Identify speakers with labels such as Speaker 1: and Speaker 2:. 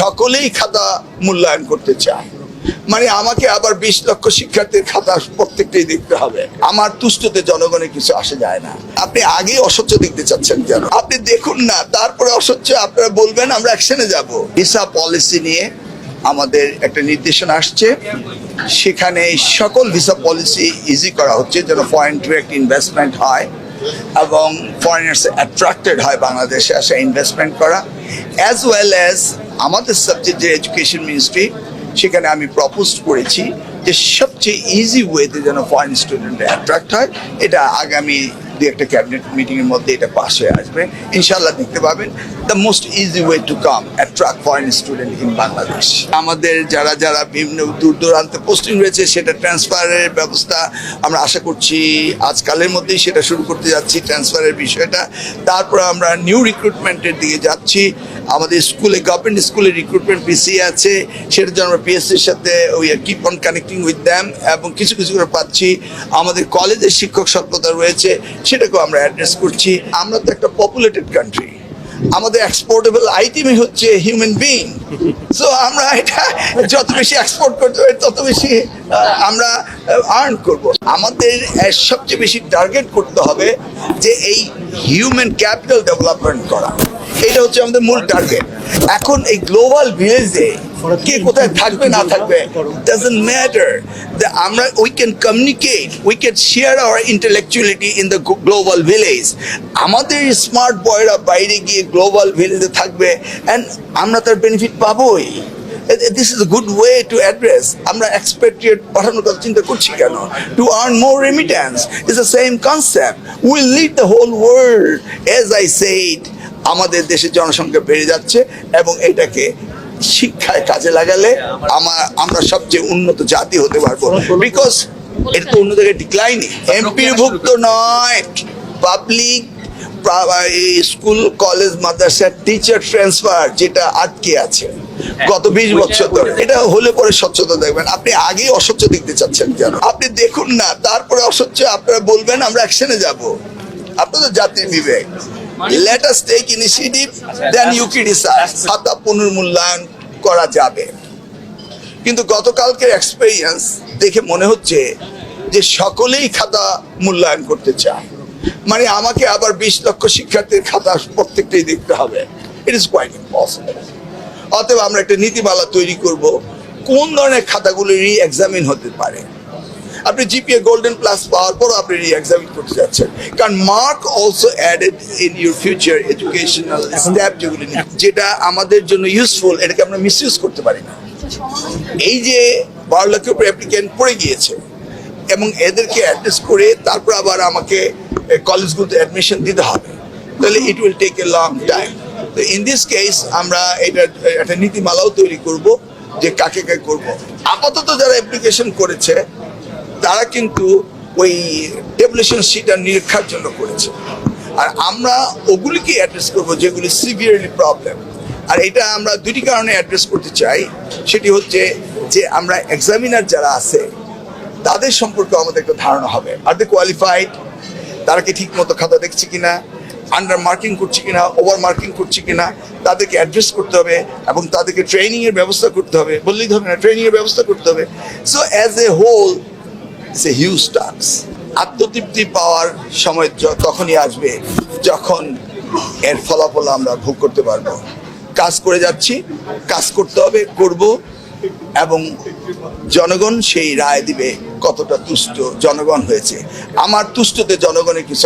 Speaker 1: সকলেই খাতা মূল্যায়ন করতে চায়, মানে আমাকে আবার 20 লক্ষ শিক্ষার্থীর খাতা প্রত্যেকটাই দেখতে হবে। আমার তুষ্টতে জনগণের কিছু আসে যায় না। আপনি আগে অস্বচ্ছ দেখতে চাচ্ছেন কেন? আপনি দেখুন না, তারপরে অস্বচ্ছ আপনারা বলবেন আমরা অ্যাকশনে যাব। ভিসা পলিসি নিয়ে আমাদের একটা নির্দেশনা আসছে, সেখানে সকল ভিসা পলিসি ইজি করা হচ্ছে যেন ফরেন ডিরেক্ট ইনভেস্টমেন্ট হয় এবং ফরেনার্স অ্যাট্রাক্টেড হয় বাংলাদেশে আসা ইনভেস্টমেন্ট করা, অ্যাজ ওয়েল অ্যাজ আমাদের সাবজেক্ট যে এডুকেশন মিনিস্ট্রি, সেখানে আমি প্রপোজ করেছি যে সবচেয়ে ইজি ওয়েতে যেন ফরেন স্টুডেন্ট অ্যাট্রাক্ট হয়। এটা আগামী দু একটা ক্যাবিনেট মিটিংয়ের মধ্যে এটা পাস হয়ে আসবে, ইনশাল্লাহ দেখতে পাবেন। The most easy way to come attract foreign student in Bangladesh. আমাদের যারা যারা বিভিন্ন দূর দূরান্তে পোস্টিং রয়েছে সেটা ট্রান্সফারের ব্যবস্থা আমরা আশা করছি আজকালের মধ্যেই সেটা শুরু করতে যাচ্ছি, ট্রান্সফারের বিষয়টা। তারপর আমরা নিউ রিক্রুটমেন্টের দিকে যাচ্ছি। আমাদের স্কুলে, গভর্নমেন্ট স্কুলে রিক্রুটমেন্ট পিছিয়ে আছে, সেটার জন্য আমরা পিএসসির সাথে we are keep on connecting with them, এবং কিছু কিছু করে পাচ্ছি। আমাদের কলেজের শিক্ষক স্বল্পতা রয়েছে, সেটাকেও আমরা অ্যাড্রেস করছি। আমরা তো একটা পপুলেটেড কান্ট্রি, আমাদের এক্সপোর্টেবল আইটেমই হচ্ছে হিউম্যান বিং। সো আমরা এটা যত বেশি এক্সপোর্ট করতে পারি তত বেশি আমরা আর্ন করব। আমাদের সবচেয়ে বেশি টার্গেট করতে হবে যে এই হিউম্যান ক্যাপিটাল ডেভেলপমেন্ট করা, এটা হচ্ছে আমাদের মূল টার্গেট। এখন এই গ্লোবাল ভিলেজে কে কোথায় থাকবে না থাকবে ডাজন্ট ম্যাটার। আমরা we can communicate, we can share our intellectuality in the global village. আমাদের স্মার্ট বয়রা বাইরে গিয়ে গ্লোবাল ভিলেজে থাকবে অ্যান্ড আমরা তার benefit পাবোই। This is a good way to address. আমরা expatriate পাঠানোর কথা চিন্তা করছি কেন? To earn more remittance. It's the same concept. We'll lead the whole world. As I said, আমাদের দেশের জনসংখ্যা বেড়ে যাচ্ছে এবং এটাকে শিক্ষায় কাজে লাগালে আমরা সবচেয়ে উন্নত জাতি হতে পারবো। বিকজ এটা তো অন্য জায়গায় ডিক্লাইনিং, এমপির ভুক্ত নয়, পাবলিক স্কুল কলেজ মাদ্রাসার টিচার ট্রান্সফার যেটা আটকে আছে গত 20 বছর ধরে, এটা হলে পরে স্বচ্ছতা দেখবেন। আপনি আগেই অস্বচ্ছ দেখতে চাচ্ছেন কেন? আপনি দেখুন না, তারপরে অস্বচ্ছ আপনারা বলবেন আমরা অ্যাকশনে যাব। আপনাদের জাতির বিবেক, let us take initiative, then you can decide খাতা পুনর্মূল্যায়ন করা যাবে। কিন্তু গতকালকের এক্সপেরিয়েন্স দেখে মনে হচ্ছে যে সকলেই খাতা মূল্যায়ন করতে চায়, মানে আমাকে আবার 20 লক্ষ শিক্ষার্থীর খাতা প্রত্যেকটাই দেখতে হবে। It is quite impossible. অতএব আমরা একটা নীতিমালা তৈরি করব কোন ধরনের খাতাগুলো রি এক্সামিন হতে পারে। আপনি জিপিএ গোল্ডেন প্লাস পাওয়ার পরও আপনি রি এক্সামিন করতে যাচ্ছেন, কারণ mark also added in your future educational step, যেটা আমাদের জন্য ইউজফুল, এটাকে আমরা মিসইউজ করতে পারি না। এই যে 12 লক্ষের উপর অ্যাপ্লিকেন্ট পড়ে গিয়েছে এবং এদেরকে অ্যাড্রেস করে তারপর আবার আমাকে কলেজগুলোতে অ্যাডমিশন দিতে হবে, তাহলে it will take a long time. তো ইন দিস কেস আমরা এটা একটা নীতিমালাও তৈরি করব যে কাকে কাকে করব। আপাতত যারা অ্যাপ্লিকেশন করেছে তারা কিন্তু ওই ডেভলিউশন শিট আর নিরীক্ষার জন্য করেছে, আর আমরা ওগুলিকে অ্যাড্রেস করব যেগুলি সিভিয়ারলি প্রবলেম। আর এটা আমরা দুটি কারণে অ্যাড্রেস করতে চাই। সেটি হচ্ছে যে আমরা এক্সামিনার যারা আছে তাদের সম্পর্কে আমাদের একটা ধারণা হবে, আর দে কোয়ালিফাইড, তারা কি ঠিক মতো খাতা দেখছে কিনা, আন্ডার মার্কিং করছে কিনা, ওভার মার্কিং করছে কিনা, তাদেরকে অ্যাড্রেস করতে হবে এবং তাদেরকে ট্রেনিংয়ের ব্যবস্থা করতে হবে। বললেই হবে না, ট্রেনিংয়ের ব্যবস্থা করতে হবে। So as a whole it's a huge task. আত্মতৃপ্তি পাওয়ার সময় তখনই আসবে যখন এর ফলাফল আমরা ভোগ করতে পারবো। কাজ করে যাচ্ছি, কাজ করতে হবে, করব, এবং জনগণ সেই রায় দিবে কতটা তুষ্ট জনগণ হয়েছে। আমার তুষ্টতে জনগণের কিছু